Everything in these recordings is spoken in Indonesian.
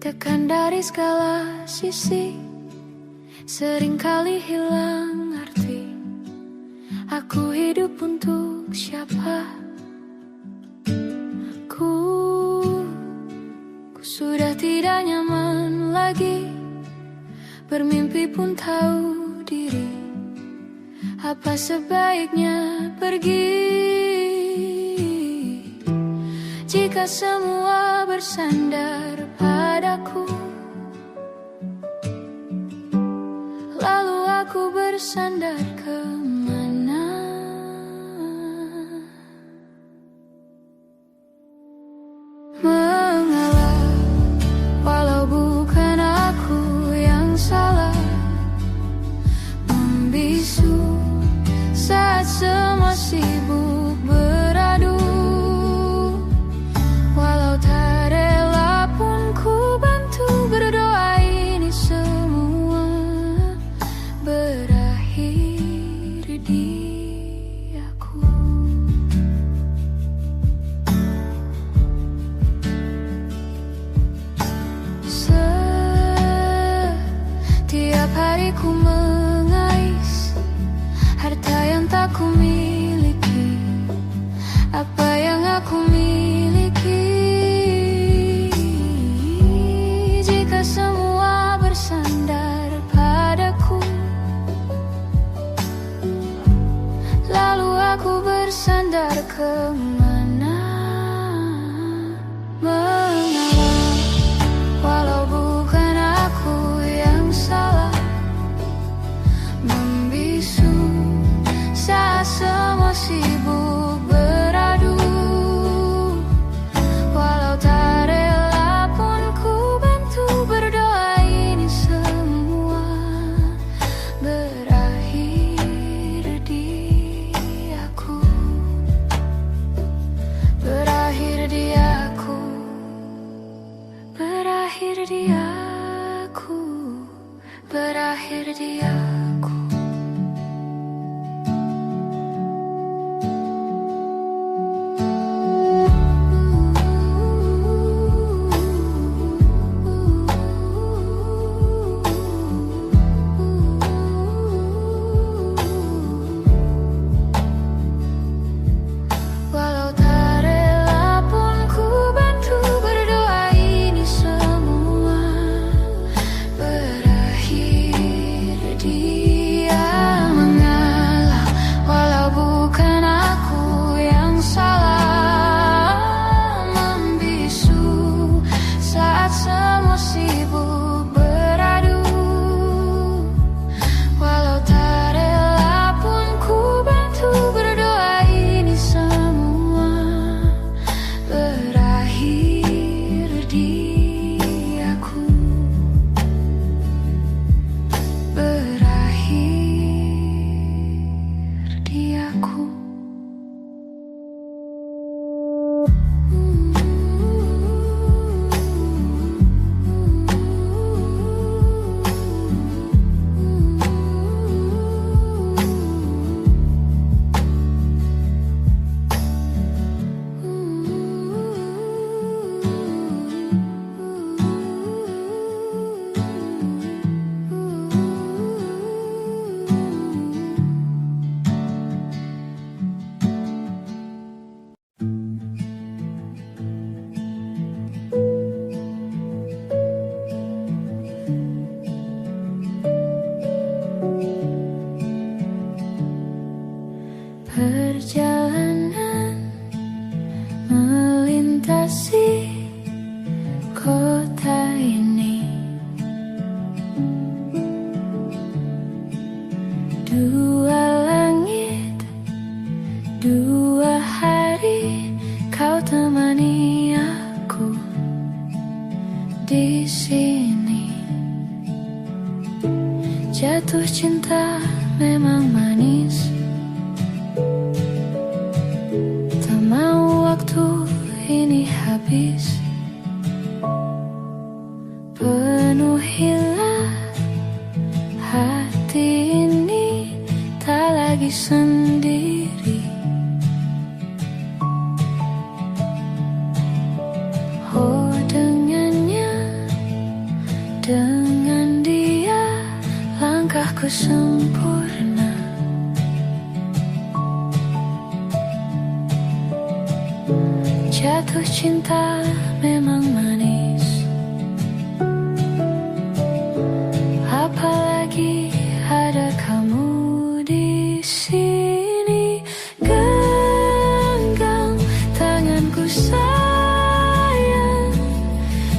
Ditekan dari segala sisi, seringkali hilang arti. Aku hidup untuk siapa? Ku sudah tidak nyaman lagi, bermimpi pun tahu diri. Apa sebaiknya pergi jika semua bersandar padaku? Lalu aku bersandar kemana? Mengalah, walau bukan aku yang salah. Membisu saat semua sibuk beradu. Walau tak rela pun ku bantu berdoa ini semua berakhir di aku. Setiap hari ku mengais harta yang tak ku miliki. Apa yang aku miliki jika semua bersandar padaku? Lalu aku bersandar kemana? Mengalah, walau bukan aku yang salah. Membisu saat semua sibuk beradu. Walau tak rela pun ku bantu berdoa ini semua berakhir di aku. Berakhir di aku. Berakhir di aku. Berakhir di aku. Walau tak rela pun ku bantu berdoa ini semua berakhir dia. Mengalah, walau bukan aku yang salah. Membisu saat semua sibuk beradu. Walau tak rela pun ku bantu berdoa ini semua berakhir di aku. Berakhir di aku. Perjalanan melintasi kota ini. Dua langit, dua hari, kau temani aku di sini. Jatuh cinta memang manis. Tak mau waktu ini habis. Penuhilah hati ini, tak lagi sendiri. Oh, dengannya dengan dia langkahku sempurna. Jatuh cinta memang manis, apalagi ada kamu di sini. Genggam tanganku sayang,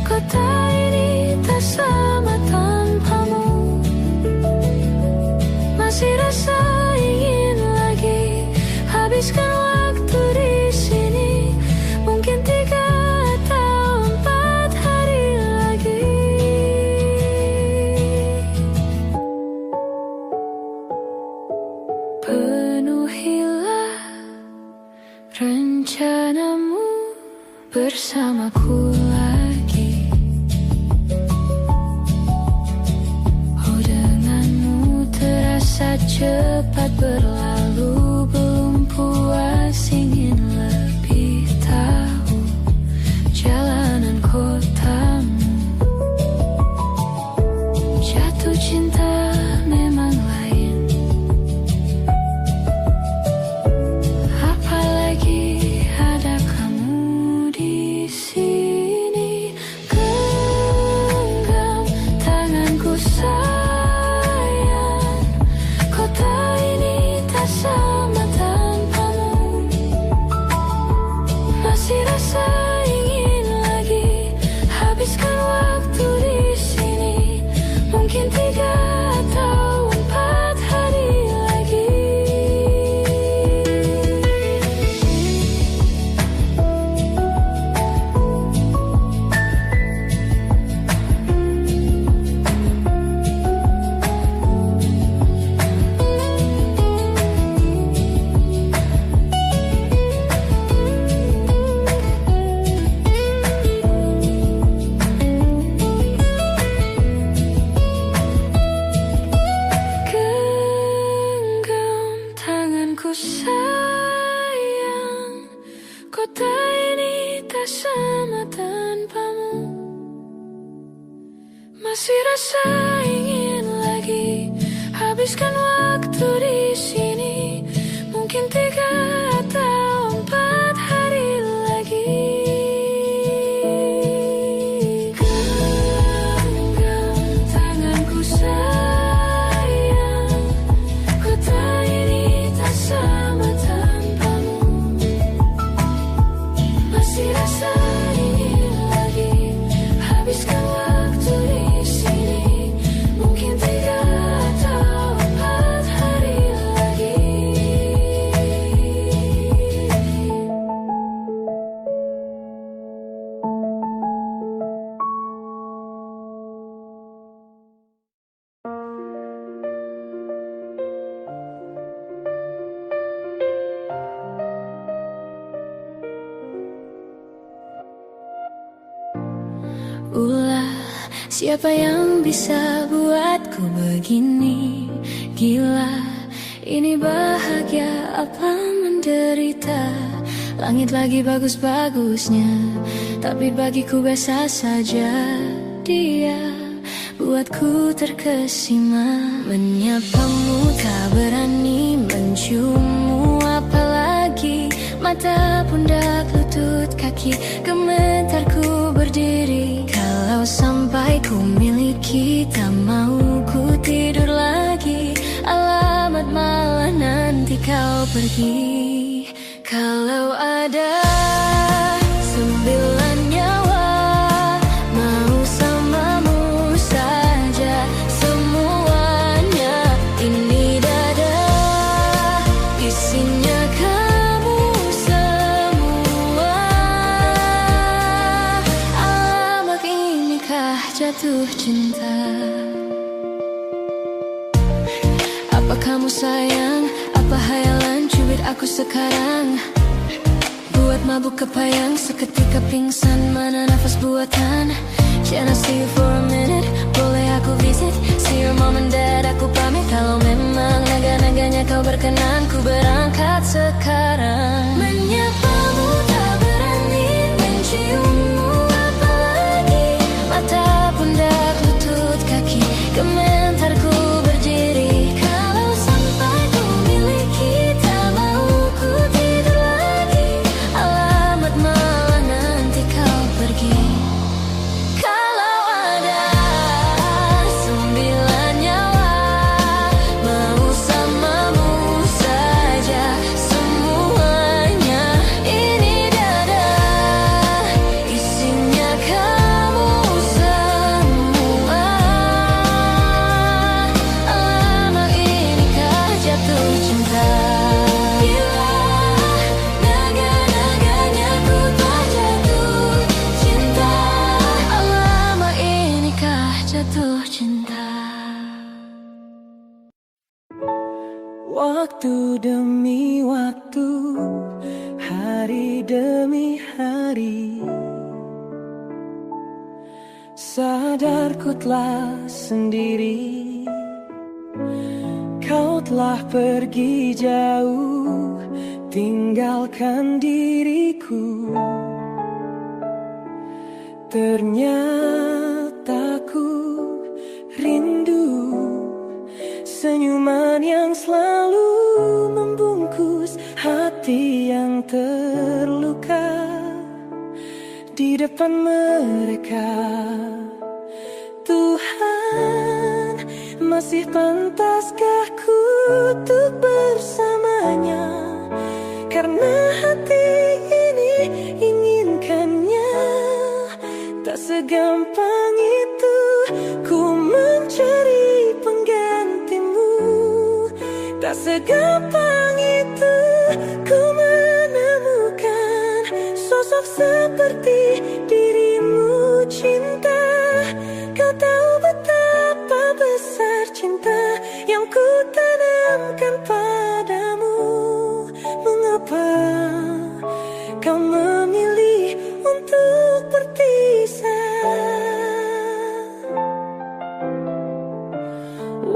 kota ini tak sama tanpamu. Masih rasa ingin lagi habiskan waktu di sini. Mungkin 3 atau 4 hari lagi. Penuhilah rencanamu bersamaku lagi. Oh, denganmu terasa cepat berlalu. Belum puas ingin lebih tahu jalanan kotamu. Jatuh cinta memang lain, apalagi ada kamu di sini. Genggam tanganku sayang, kota ini tak sama tanpamu. Masih rasa ingin lagi habiskan waktu di sini. Mungkin 3 atau 4 hari lagi. Genggam tanganku sayang, kota ini tak sama tanpamu. Masih rasa ingin lagi habiskan waktu di sini. Mungkin 3 atau 4 hari lagi. Genggam tanganku sayang, kota ini tak sama tanpamu. Masih rasa ingin lagi habiskan waktu di sini. Mungkin 3 atau 4 hari lagi. Ulah, siapa yang bisa buatku begini? Gila, ini bahagia apa menderita? Langit lagi bagus-bagusnya, tapi bagiku biasa saja. Dia buatku terkesima. Menyapamu tak berani, menciummu apalagi. Mata, pundak, lutut, kaki, gemetarku berdiri. Kalau sampai ku miliki, tak mau ku tidur lagi. Alamat malah nanti kau pergi. Kalau ada 9 nyawa, mau samamu saja semuanya. Ini dada, isinya kamu semua. Alamak, inikah jatuh cinta? Apa kamu sayang? Apa hayalan cubit aku sekarang? Buat mabuk kepayang, seketika pingsan. Mana nafas buatan? Can I see you for a minute? Boleh aku visit? See your mom and dad, aku pamit. Kalau memang naga-naganya kau berkenan, ku berangkat sekarang. Menyapamu tak berani, menciummu apalagi. Mata, pundak, lutut, Waktu demi waktu, hari demi hari, sadarku telah sendiri. Kau telah pergi jauh, tinggalkan diriku. Ternyata ku rindu senyuman yang selalu membungkus hati yang terluka di depan mereka. Tuhan, masih pantaskah ku untuk bersamanya? Karena hati ini inginkannya. Tak segampang itu ku mencari penggantimu. Tak segampang itu ku menemukan sosok seperti dirimu. Cinta, kau tahu betapa besar cinta yang ku tanamkan padamu. Mengapa kau memilih untuk berpisah?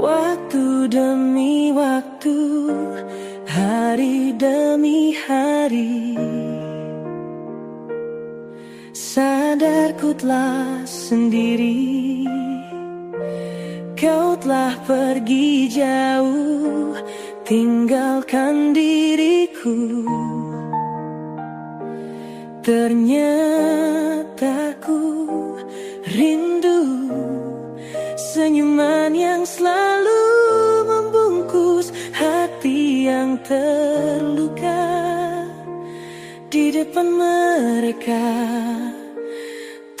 Waktu demi waktu, hari demi hari, sadarku telah sendiri. Kau telah pergi jauh, tinggalkan diriku. Ternyata ku rindu senyuman yang selalu membungkus hati yang terluka di depan mereka.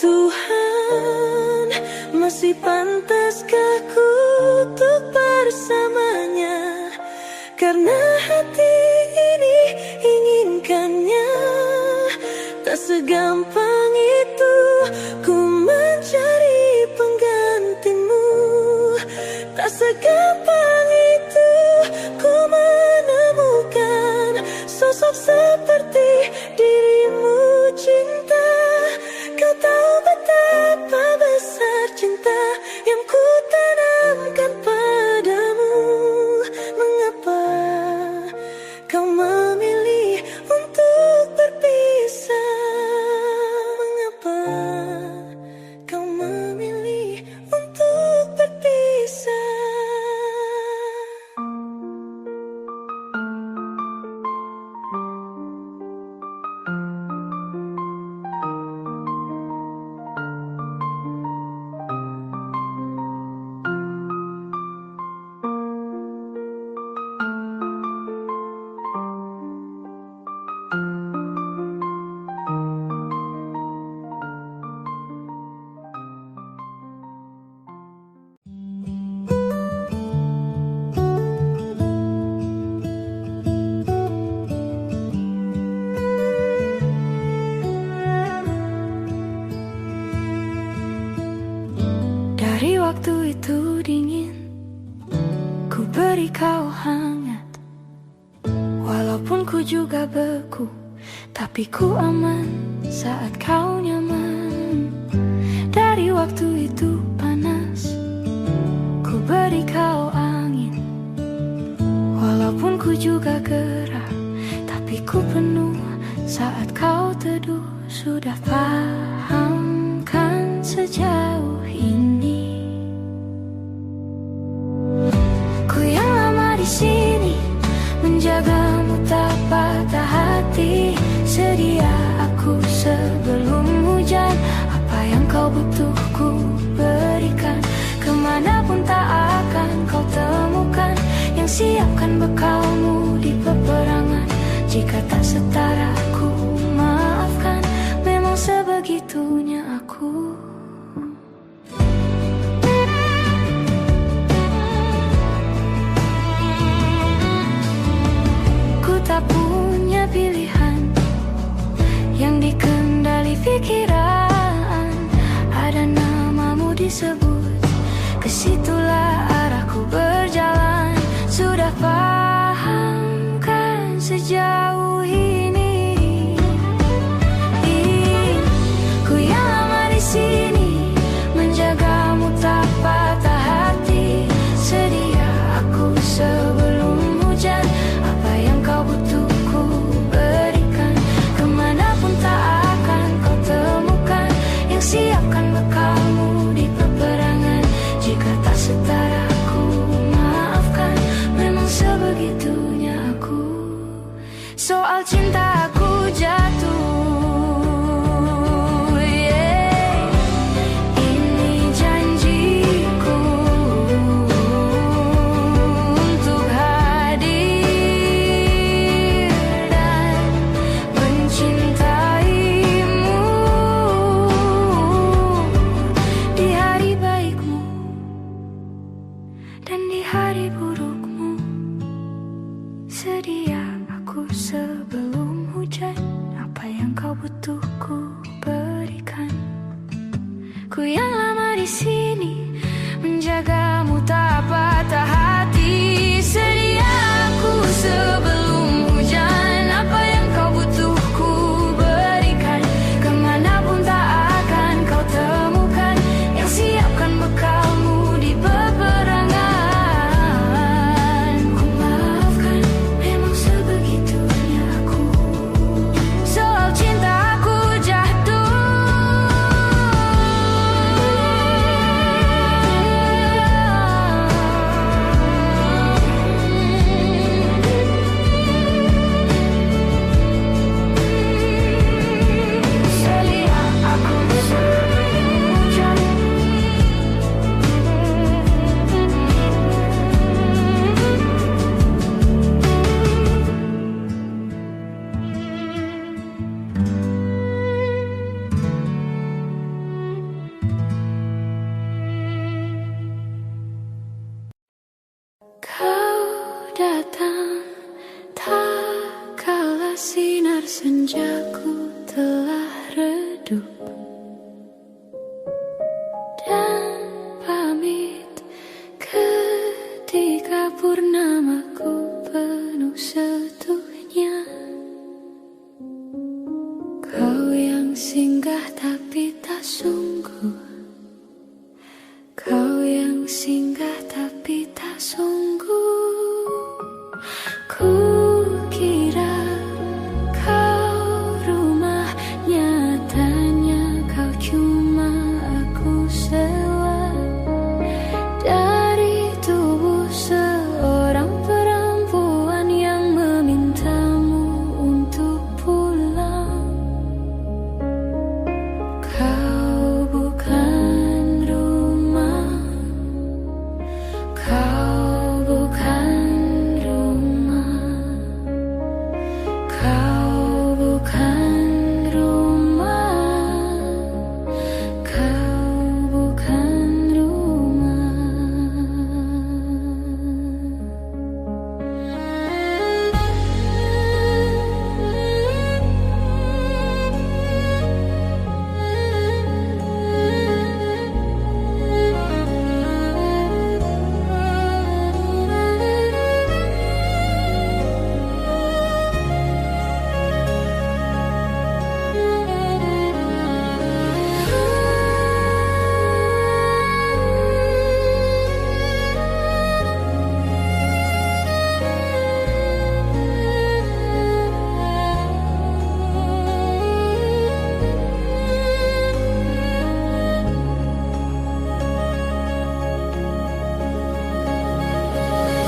Tuhan, masih pantaskah ku untuk bersamanya? Karena hati ini inginkannya. Tak segampang itu ku mencari penggantimu. Tak segampang itu ku menemukan sosok seperti dirimu. Cinta, kau tahu betapa besar cinta yang ku tanamkan padamu. Mengapa kau memilih untuk berpisah? Mengapa kau memilih untuk berpisah? Dari waktu itu dingin, ku beri kau hangat. Walaupun ku juga beku, tapi ku aman saat kau nyaman. Dari waktu itu panas, ku beri kau angin. Walaupun ku juga gerah, tapi ku penuh saat kau teduh. Sudah paham kan sejauh ini? Ku yang lama di sini, menjagamu tak patah hati. Sedia aku sebelum hujan. Apa yang kau butuh ku berikan. Kemanapun tak akan kau temukan yang siapkan bekalmu di peperangan. Jika tak setara ku maafkan. Memang sebegitunya aku. Tak punya pilihan yang dikendali pikiran. Ada namamu disebut, kesitulah arahku berjalan. Sudah paham Ku yang lama di sini menjagamu tak patah hati. Sedia aku sebelum hujan, apa yang kau butuh ku berikan. Kemanapun tak akan kau temukan yang siapkan bekalmu di peperangan. Ku maafkan, memang sebegitunya aku. Soal cinta aku jatuh. Sedia aku sebelum hujan. Kau datang tak kala sinar senjaku telah redup, dan pamit ketika purnamaku penuh setuhnya. Kau yang singgah tapi tak sungguh. Kau yang singgah tapi tak sungguh. Ku kira kau rumah, nyatanya kau cuma aku sewa. Dari tubuh seorang perempuan yang memintamu untuk pulang. Kau bukan rumah. Kau bukan rumah. Kau bukan rumah. Kau bukan rumah.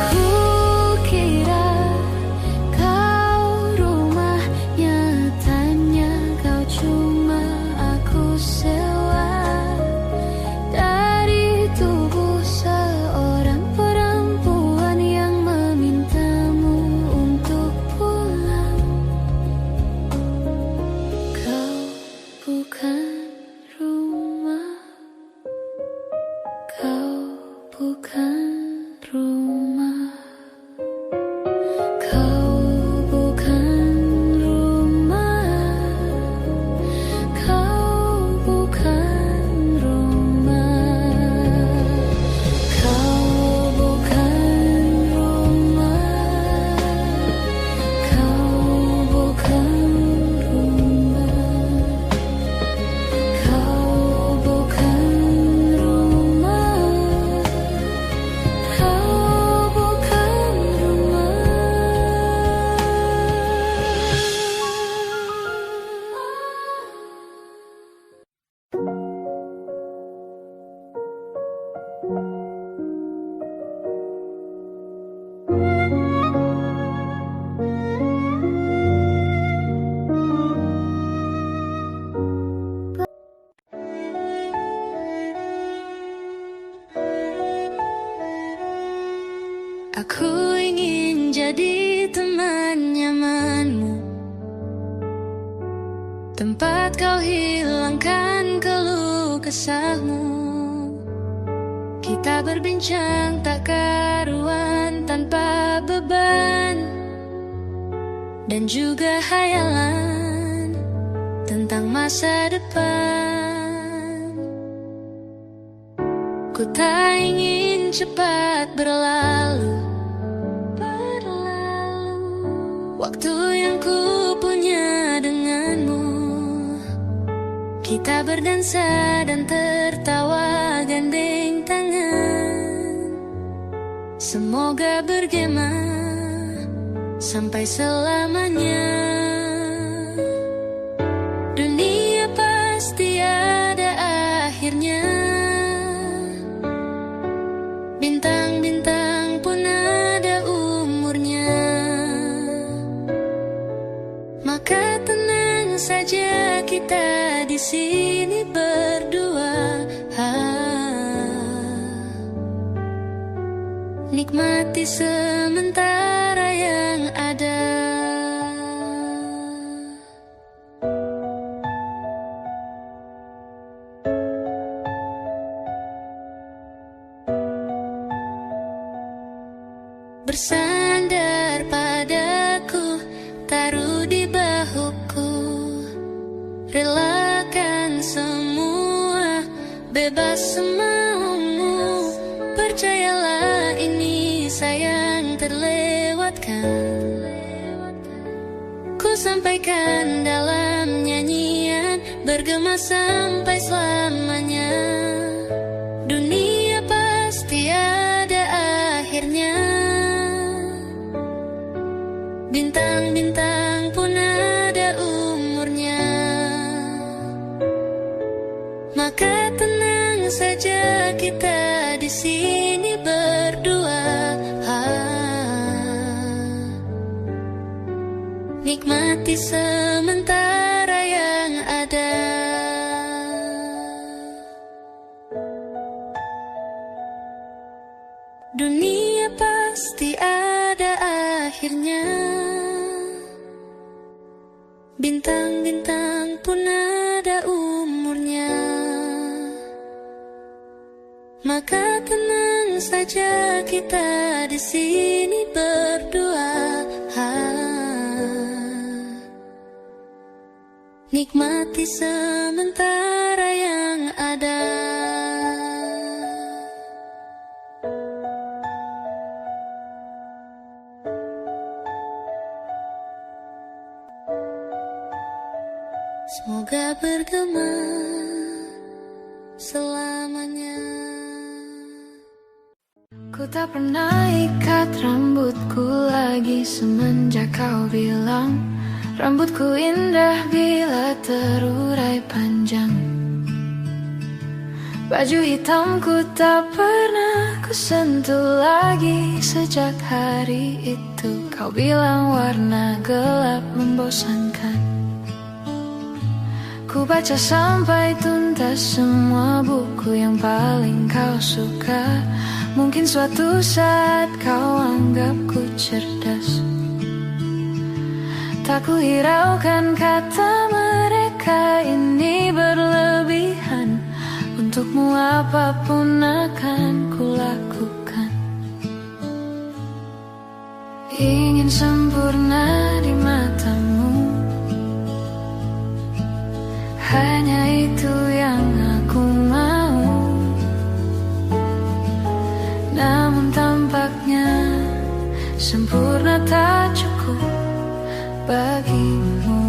Kukira kau rumah, nyatanya kau cuma aku sewa. Dari tubuh seorang perempuan yang memintamu untuk pulang. Kau bukan rumah. Kau bukan rumah. Kau bukan rumah. Kau bukan rumah. Kau bukan rumah. Kau bukan rumah. Kau bukan rumah. Kau bukan Aku ingin jadi teman nyamanmu, tempat kau hilangkan keluh kesahmu. Kita berbincang tak karuan tanpa beban, dan juga hayalan tentang masa depan. Ku tak ingin cepat berlalu. Waktu yang ku punya denganmu, kita berdansa dan tertawa gandeng tangan. Semoga bergema sampai selamanya. Dunia pasti ada akhirnya. Bintang-bintang pun ada umurnya. Maka tenang saja kita di sini berdua. Nikmati sementara yang ada. Bersandar padaku, taruh di bahuku, relakan semua, bebas semaumu. Percayalah ini sayang terlewatkan. Ku sampaikan dalam nyanyian, bergema sampai selamanya. Dunia pasti ada akhirnya. Bintang-bintang pun ada umurnya. Maka tenang saja kita di sini berdua. Nikmati sementara yang ada. Dunia pasti ada akhirnya. Bintang-bintang pun ada umurnya. Maka tenang saja kita di sini berdua. Nikmati sementara yang ada. Semoga bergema selamanya. Ku tak pernah ikat rambutku lagi semenjak kau bilang rambutku indah bila terurai panjang. Baju hitamku tak pernah ku sentuh lagi sejak hari itu. Kau bilang warna gelap membosankan. Ku baca sampai tuntas semua buku yang paling kau suka. Mungkin suatu saat kau anggapku cerdas. Tak ku hiraukan kata mereka ini berlebihan. Untukmu apapun akan ku lakukan. Ingin sempurna di matamu, hanya itu yang aku mau. Namun tampaknya sempurna tak cukup bagimu.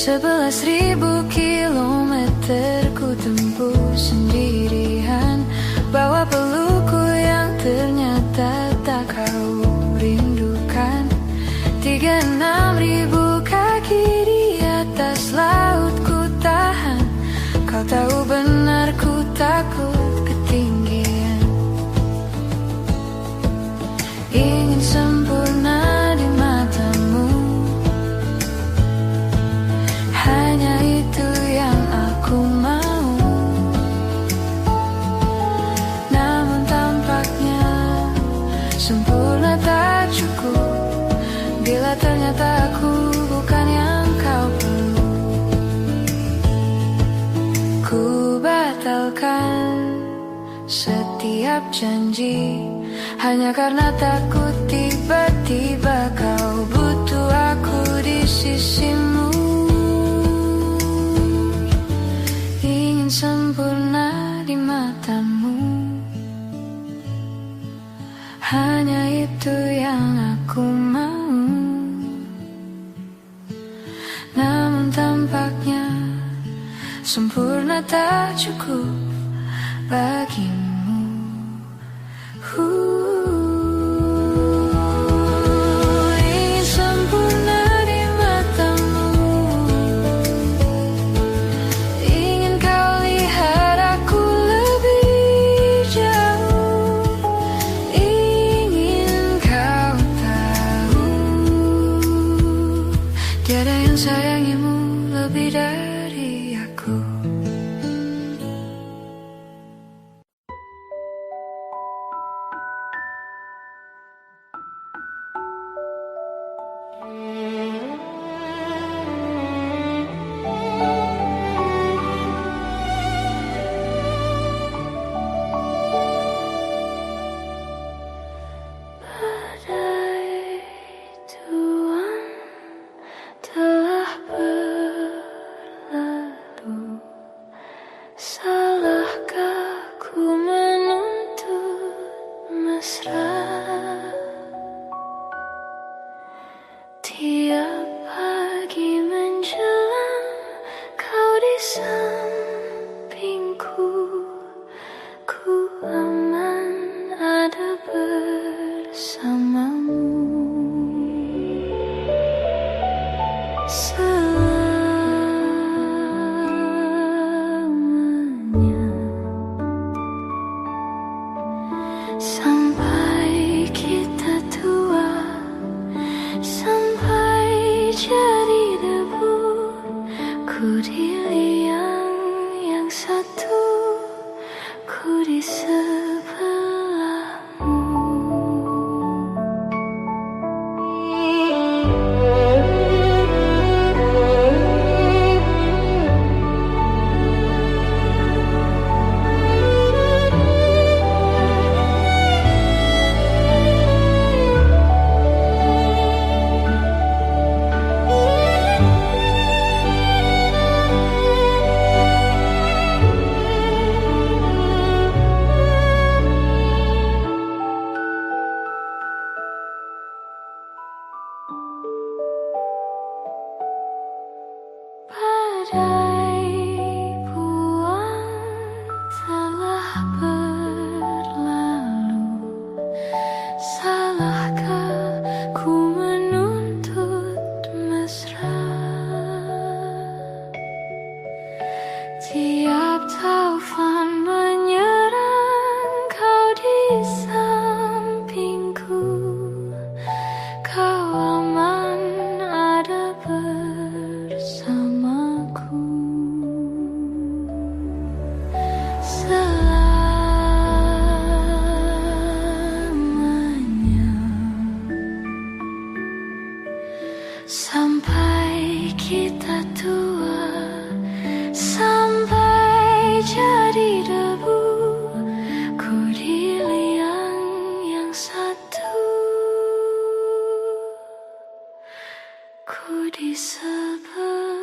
11.000 kilometer ku tempuh sendirian, bawa pelukku yang ternyata tak kau rindukan. 36.000 kaki di atas laut ku tahan. Kau tahu benar ku takut ketinggian. Ingin sempurna di matamu, hanya itu yang aku mau. Namun tampaknya sempurna tak cukup bila ternyata aku bukan yang kau perlu. Ku batalkan setiap janji hanya karena takut tiba-tiba kau butuh aku di sisimu. namun tampaknya sempurna tak cukup bagimu. Ingin sempurna di matamu, ingin kau lihat aku lebih jauh, ingin kau tahu tiada yang sayangimu lebih dari aku. Badai tuan telah berlalu, salahkah ku menuntut mesra? Tiap pagi menjelang kau di sampingku, ku aman ada bersamamu. Selamanya sampai kita tua, sampai jadi debu, ku di liang yang satu, ku di sebelahmu. Badai buang telah berlalu, salahkah ku menuntut mesra? Tiap taufan menyerang kau di sampingku, kau aman ada bersamaku. Selamanya sampai kita tua, sampai jadi debu, ku di liang yang satu, ku di sebelahmu.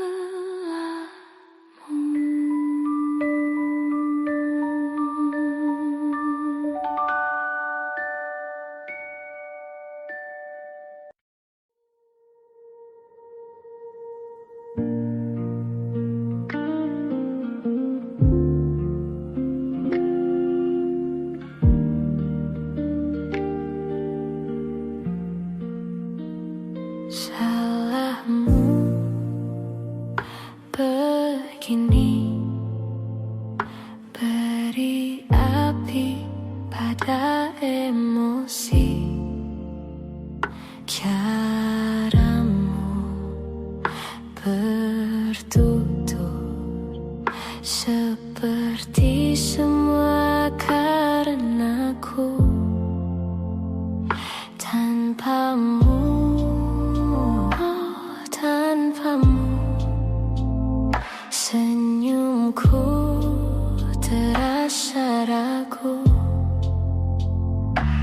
Salahmu begini, beri api pada emosi. Caramu bertutur seperti semua karenaku. Tanpamu, senyumku terasa ragu.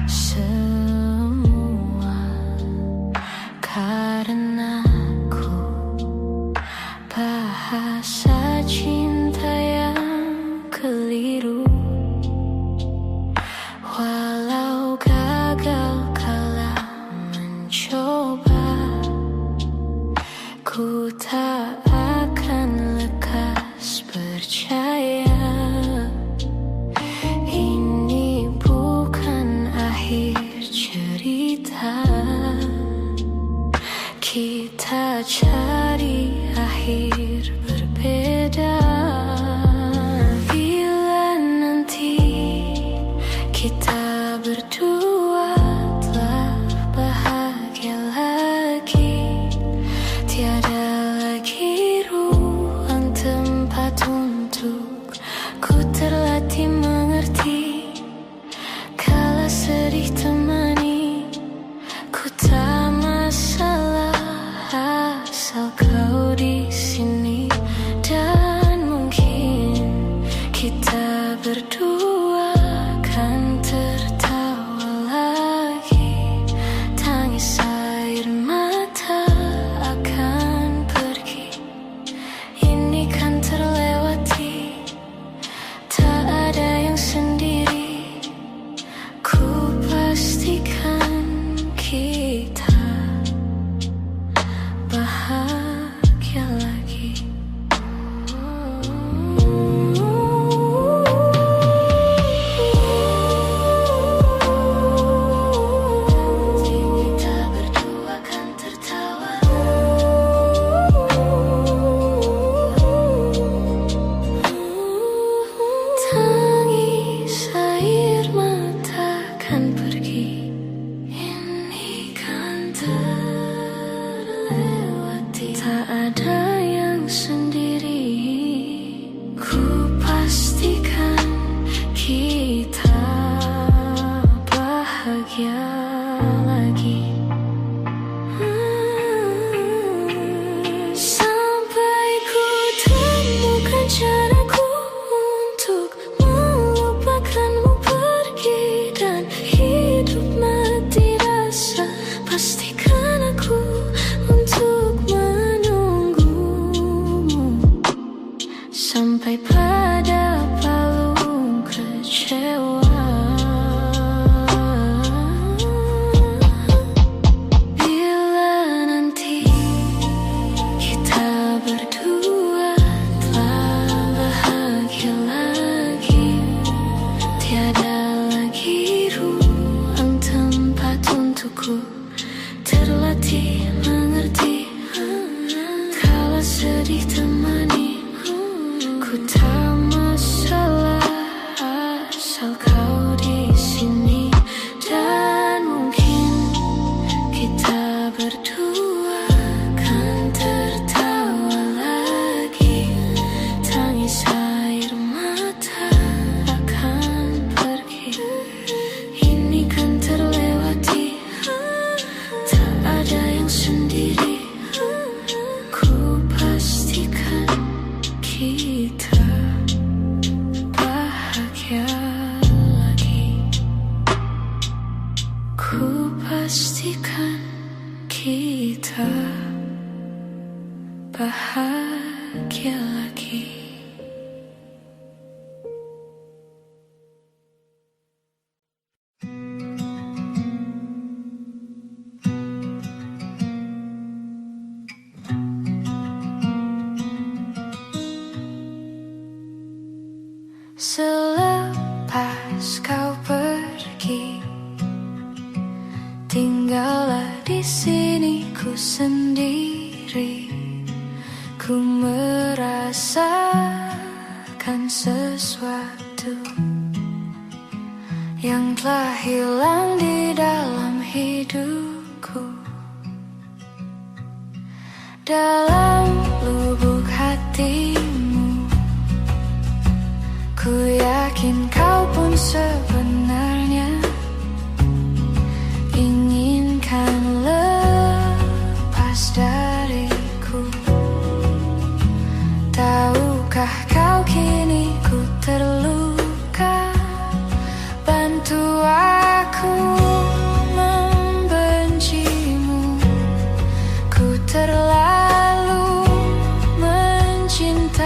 Semua karenaku, bahasa cinta yang keliru. Walau gagal kala Ku tak akan lekas percaya ini bukan akhir cerita. Kita cari akhir berbeda. Bila nanti kita berdua telah bahagia lagi, tiada lagi ruang tempat untuk ku terlatih mengerti. Kala sedih temani, ku tak masalah asal kau di sini. Dan mungkin kita berdua kan tertawa lagi. Tangis air mata akan pergi, ini kan terlewati. Tak ada yang sendiri, ku pastikan kita bahagia lagi. Kita berdua kan tertawa. Tangis air mata kan pergi, ini kan terlewati. Tak ada yang sendiri, ku pastikan kita bahagia lagi. Sampai ku temukan caraku untuk melupakanmu pergi dan hidup mati rasa. Pastikan aku untuk menunggumu sampai pada palung kecewa. Bila nanti kita berdua telah bahagia lagi, tiada lagi ruang tempat untukku terlatih mengerti. Kala sedih temani, ku tak masalah asal kau di sini. Dan mungkin kita berdua kan tertawa lagi. Tangis air mata akan pergi, ini kan terlewati. Tak ada yang sendiri, ku pastikan kita bahagia lagi. Ku pastikan kita bahagia lagi. Selepas kau pergi, tinggallah di sini ku sendiri. Ku merasakan sesuatu yang telah hilang di dalam hidupku. Dalam lubuk hatimu, ku yakin kau pun sebenarnya inginkan lepas dariku. Tahukah kau kini ku terluka? Bantu aku membencimu. Ku terlalu mencintai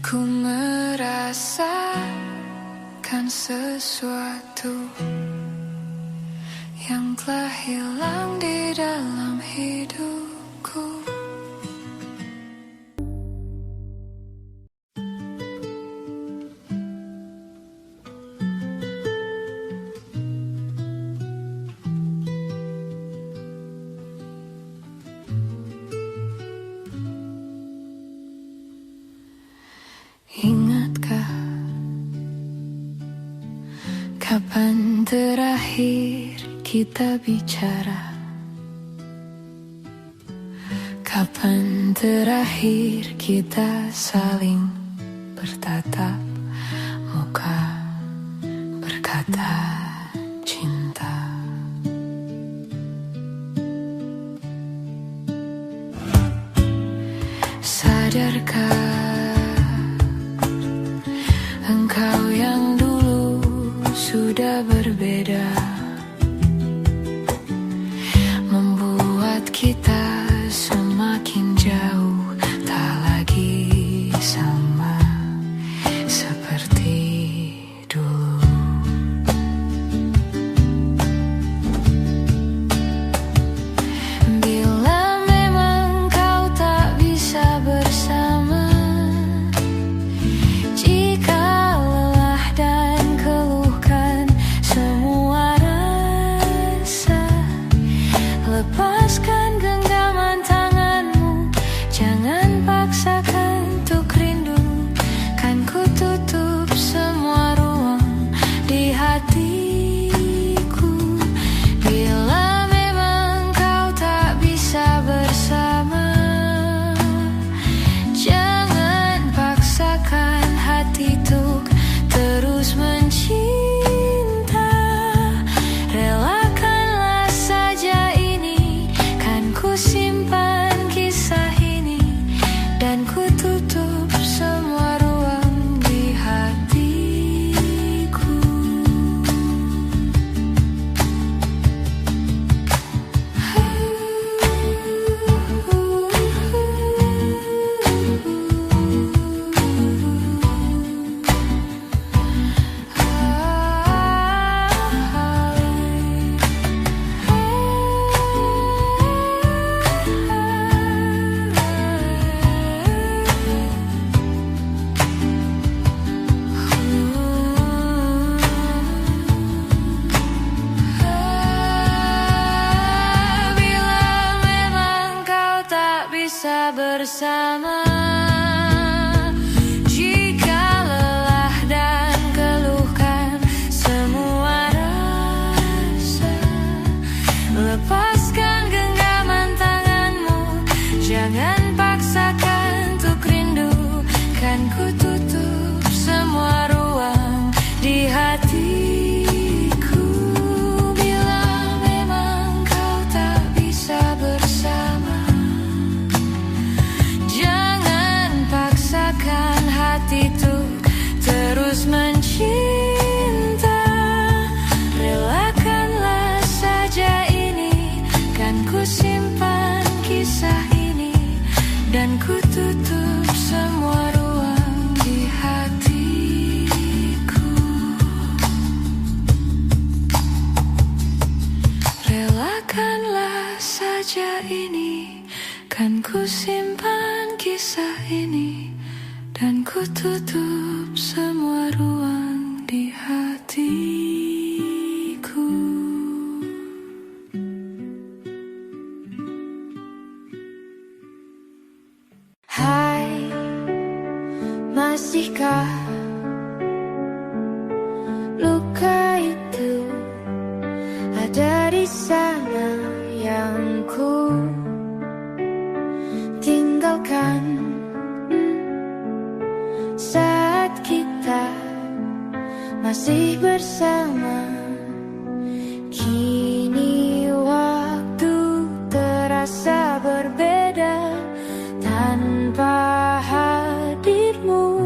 Ku merasakan sesuatu yang telah hilang di dalam hidupku. Ingatkah kapan terakhir kita bicara? Kapan terakhir kita saling bertatap muka, berkata cinta? Sadarkah engkau yang dulu sudah berbeda, membuat kita semakin jauh, tak lagi sama seperti dulu. Bila memang kau tak bisa bersama, jika lelah dan keluhkan semua rasa, lepaskan genggaman tanganmu, jangan paksakan untuk rindu. Kan ku tutup semua ruang di hatiku. Bila memang kau tak bisa bersama, jangan paksakan hati untuk terus mencinta. Relakanlah saja ini, kan ku simpan kisah ini, dan ku tutup semua ruang di hatiku. Bila memang kau tak bisa bersama, jika lelah dan keluhkan semua rasa, lepaskan genggaman tanganmu, jangan paksakan untuk rindu. Kan ku tutup semua ruang di hatiku. Bila memang kau tak bisa bersama, jangan paksakan hati untuk terus mencinta. Relakanlah saja ini, kan ku simpan kisah ini, dan ku tutup semua ruang di hatiku. Relakanlah saja ini, kan ku simpan kisah ini, dan ku tutup semua ruang di hatiku. Hai, masihkah luka itu ada di sana yang ku tinggalkan saat kita masih bersama? Kini waktu terasa berbeda tanpa hadirmu.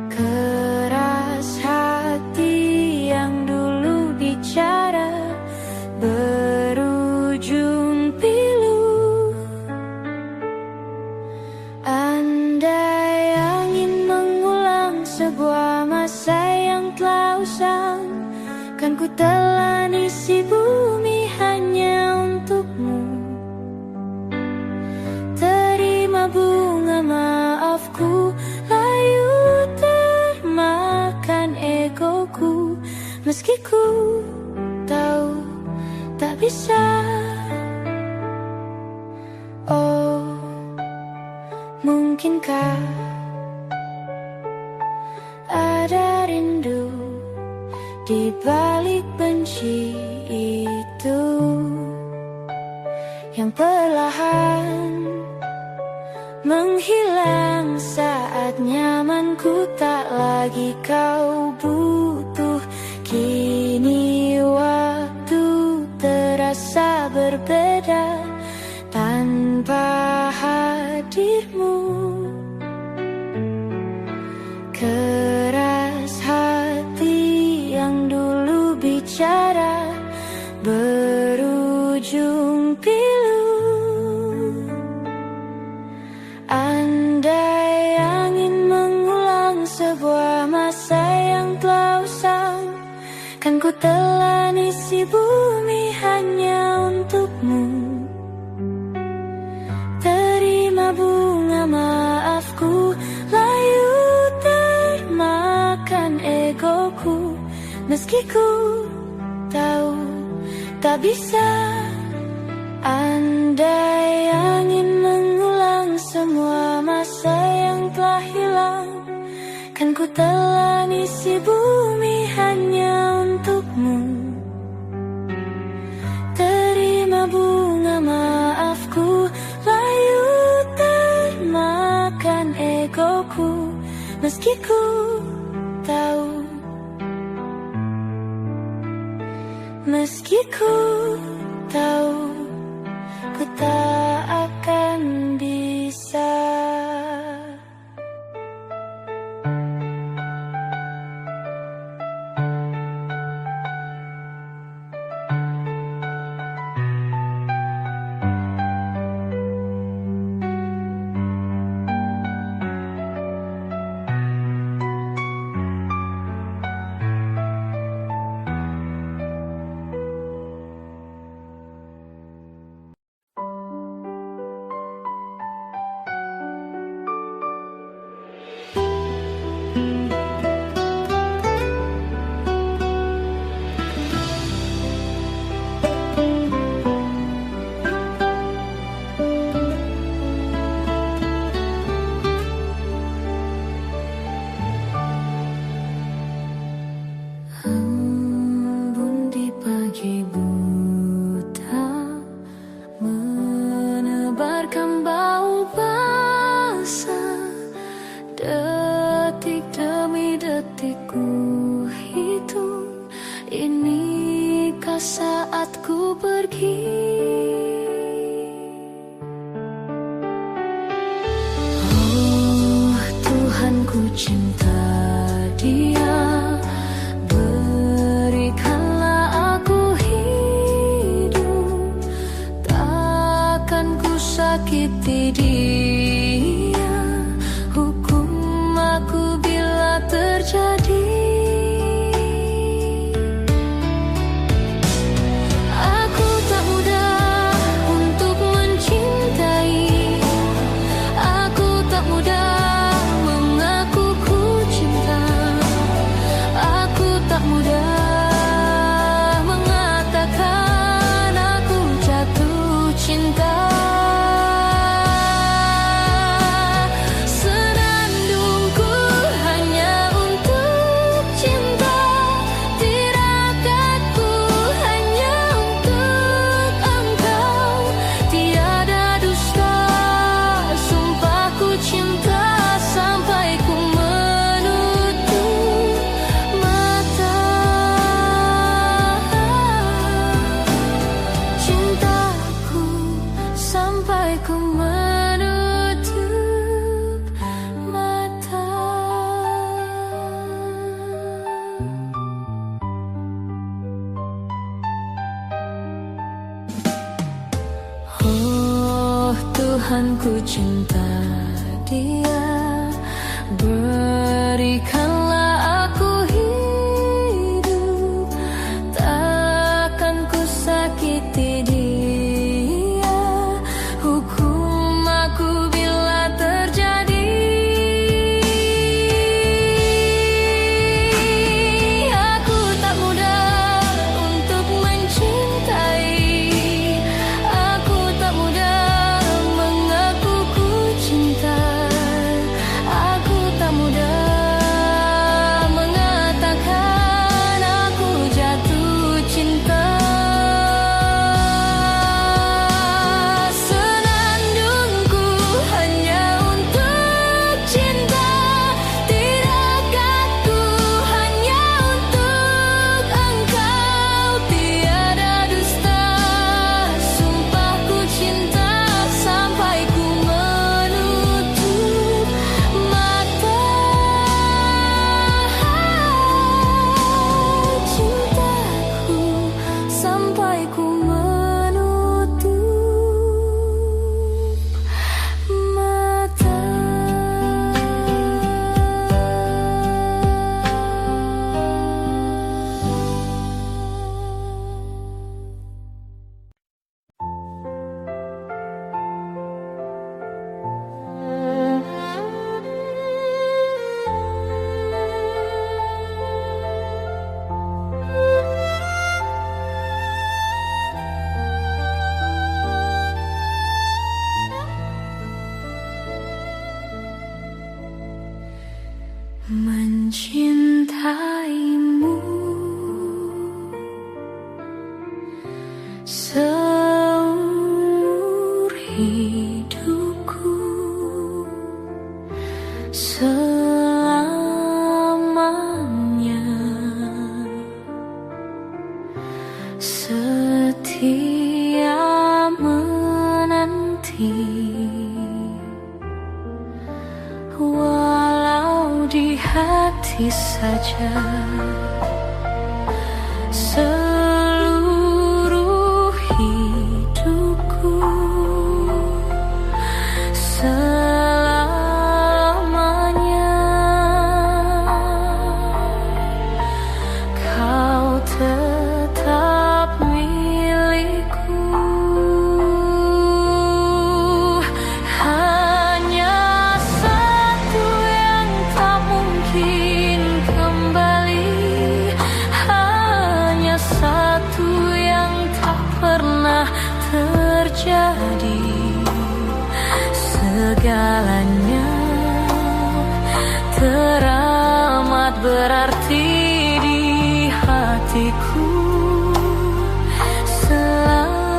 Keras hati yang dulu bicara berujung pilu. telan isi bumi hanya untukmu. Terima bunga maafku, layu termakan egoku. Meski ku tahu tak bisa. Oh, mungkinkah ada rindu di balik benci itu yang perlahan menghilang saat nyamanku tak lagi kau butuh. Kini waktu terasa berbeda tanpa hadirmu. Keras hati yang dulu bicara berujung pilu. Andai angin mengulang sebuah masa yang telah usang, kan ku telan isi bumi hanya untukmu. Terima bunga maafku, layu termakan egoku. Meski ku tahu tak bisa. Andai angin mengulang semua masa yang telah hilang, kan ku telan isi bumi hanya untukmu. Terima bunga maafku, layu termakan egoku. Meski ku tahu, meski ku tahu, ku tak akan bisa. Tuhan, ku cinta dia, berikanlah aku hidup. mencintaimu seumur hidupku, selamanya setia menanti. Walau di hati saja seluruh hidupku, selamanya kau tetap milikku. Terjadi segalanya teramat berarti di hatiku selamanya.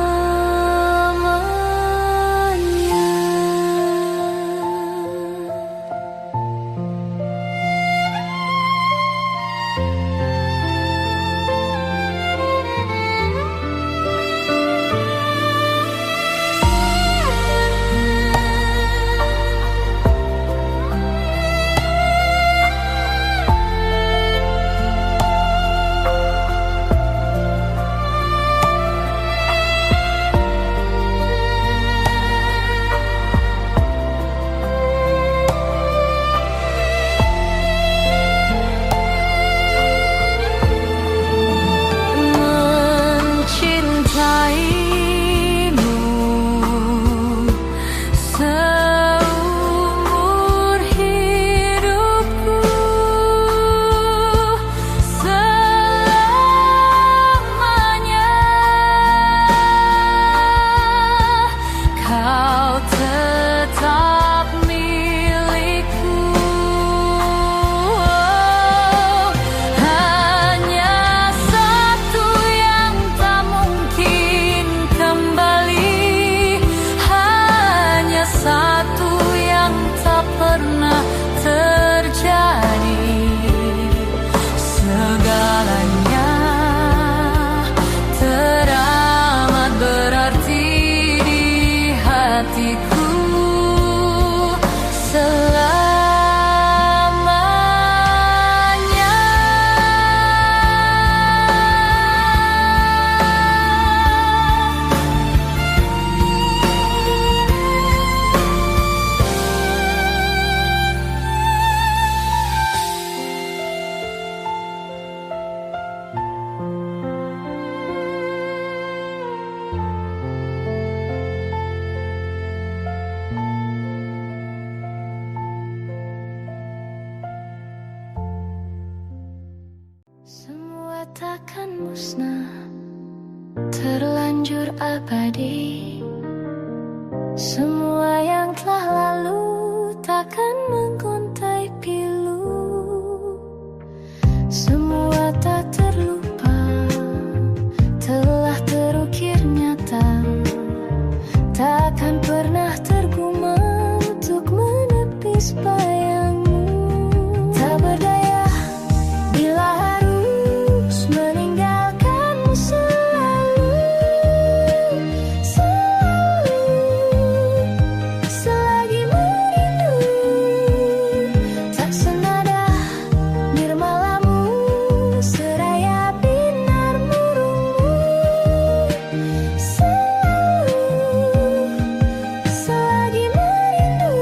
Semua takkan musnah, terlanjur abadi. Semua yang telah lalu takkan mengguntai pilu. Semua tak terlupa, telah terukir nyata. Takkan pernah terguma untuk menepis bayangmu. Tak berdaya bila harus meninggalkanmu selalu, selalu, selagi merindu. Tak senada nirmalamu, seraya binar murungmu. Selalu, selagi merindu.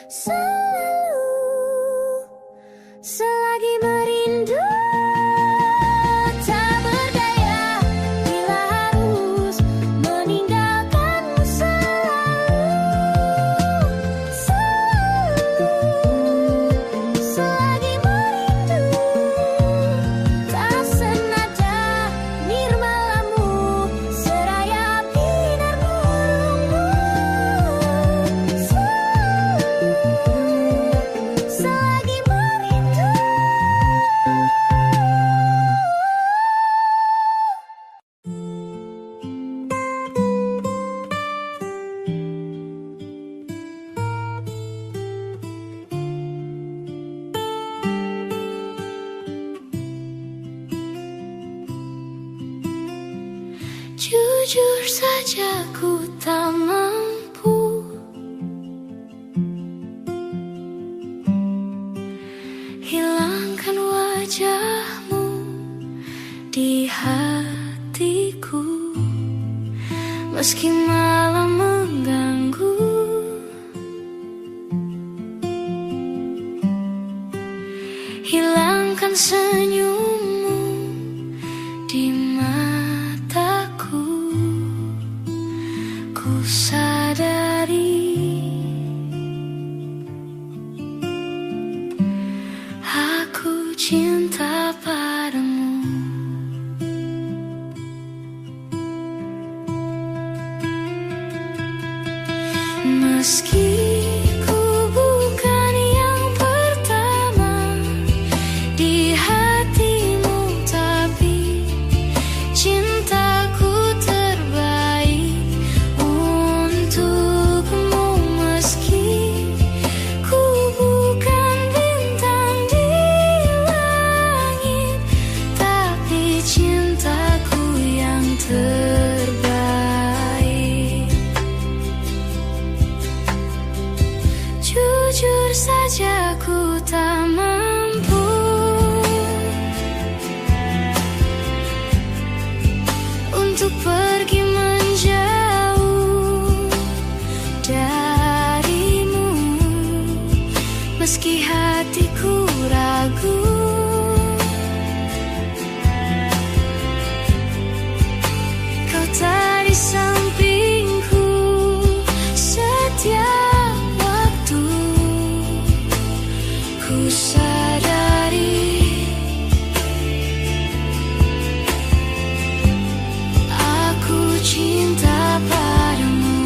selalu selagi merindu. Tak berdaya bila harus meninggalkanmu selalu selagi merindu. Tak senada nirmalamu seraya binar burungmu selagi merindu. Jujur saja ku tak mampu hilangkan wajahmu di hatiku, meski malam mengganggu. Hilangkan senyummu di mataku. Ku sadari aku cinta padamu. Meski ku bukan yang pertama di hatimu, tapi cintaku terbaik untukmu. Meski ku bukan bintang di langit, tapi cintaku yang terbaik. Jujur saja ku tak mampu untuk pergi menjauh darimu, meski hatiku ragu. Kau tak di sampingku setiap waktu. Ku sadari aku cinta padamu.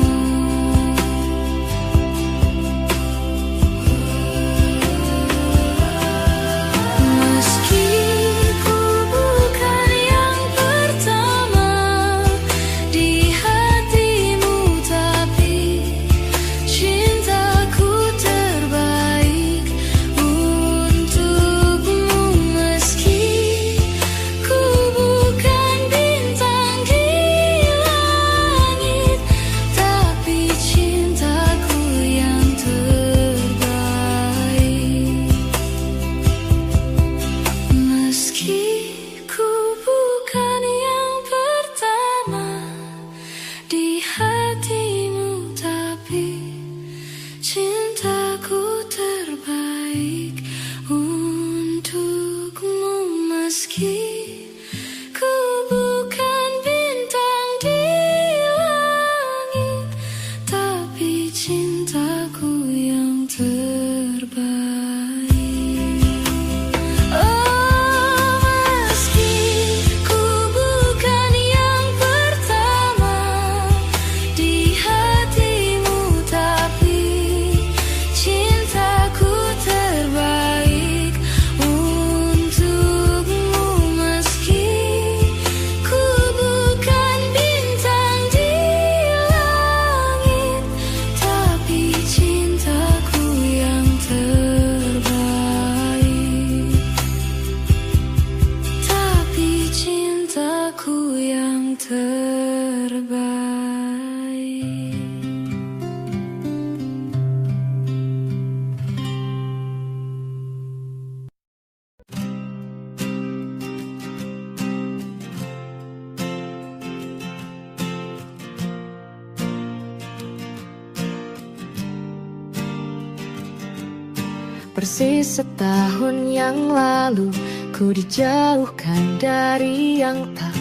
Persis setahun yang lalu ku dijauhkan dari yang tak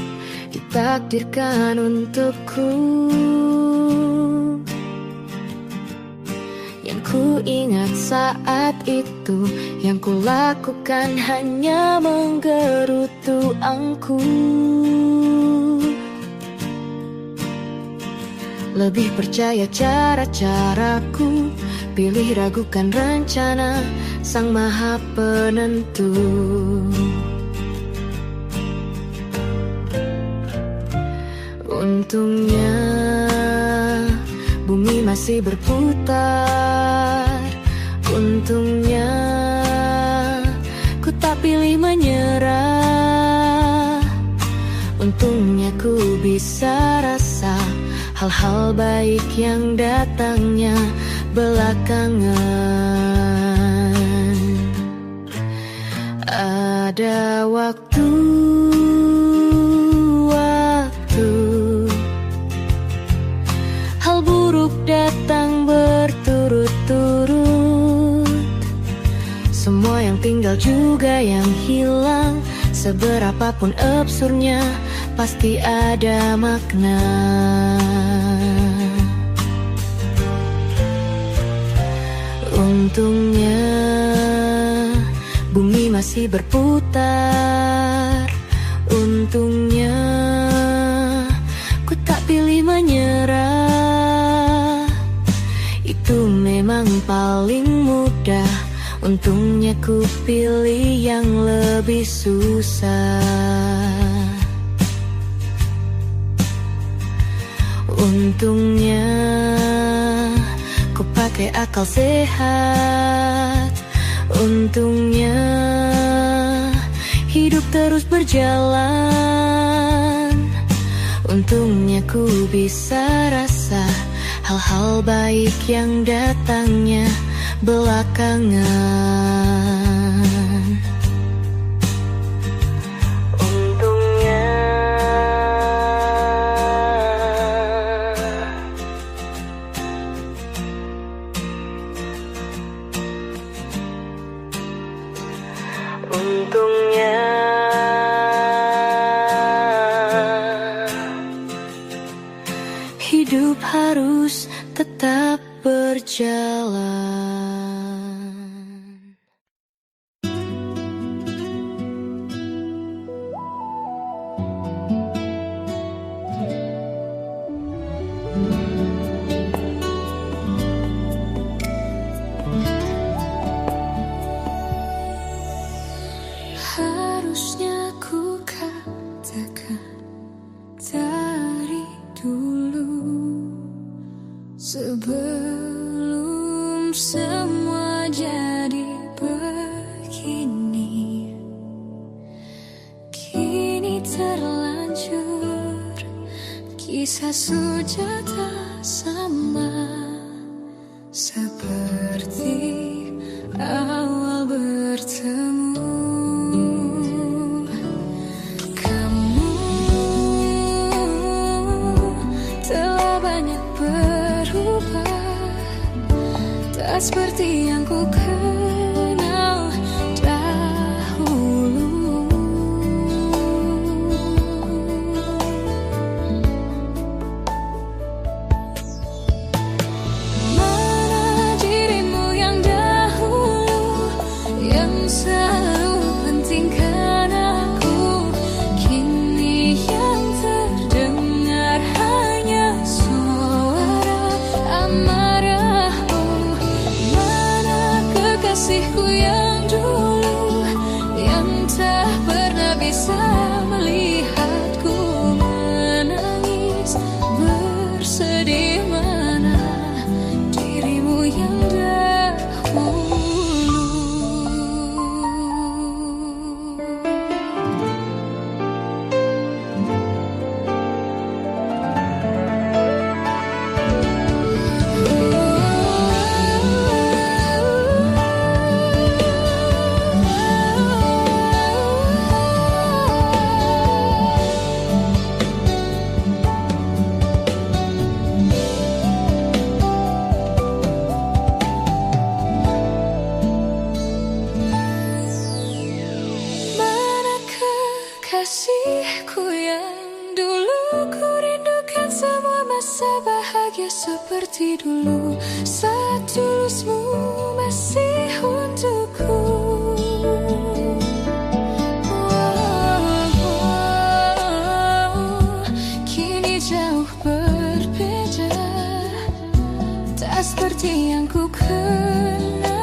ditakdirkan untukku. Yang ku ingat saat itu, yang ku lakukan hanya menggerutu angku. Lebih percaya cara-caraku, pilih ragukan rencana Sang Maha Penentu. Untungnya bumi masih berputar. Untungnya ku tak pilih menyerah. Untungnya ku bisa rasa hal-hal baik yang datangnya belakangan. Ada waktu hal buruk datang berturut-turut. Semua yang tinggal juga yang hilang. Seberapapun absurdnya, pasti ada makna. Untungnya bumi masih berputar. Untungnya ku tak pilih menyerah. Itu memang paling mudah. Untungnya ku pilih yang lebih susah. Untungnya ku pakai akal sehat. Untungnya hidup terus berjalan. Untungnya ku bisa rasa hal-hal baik yang datangnya belakangan. Untungnya hidup harus tetap berjalan. Harusnya ku katakan dari dulu, sebelum semua jadi begini. Kini terlanjur, kisah sudah tak sama seperti awal bertemu. Kamu telah banyak berubah, tak seperti yang ku kenal dahulu. Mana dirimu yang dahulu, yang selalu pentingkan aku. Kini yang terdengar hanya suara amarahmu. Mana kekasih seperti dulu saat tulusmu masih untukku. Kini jauh berbeda, tak seperti yang ku kenal.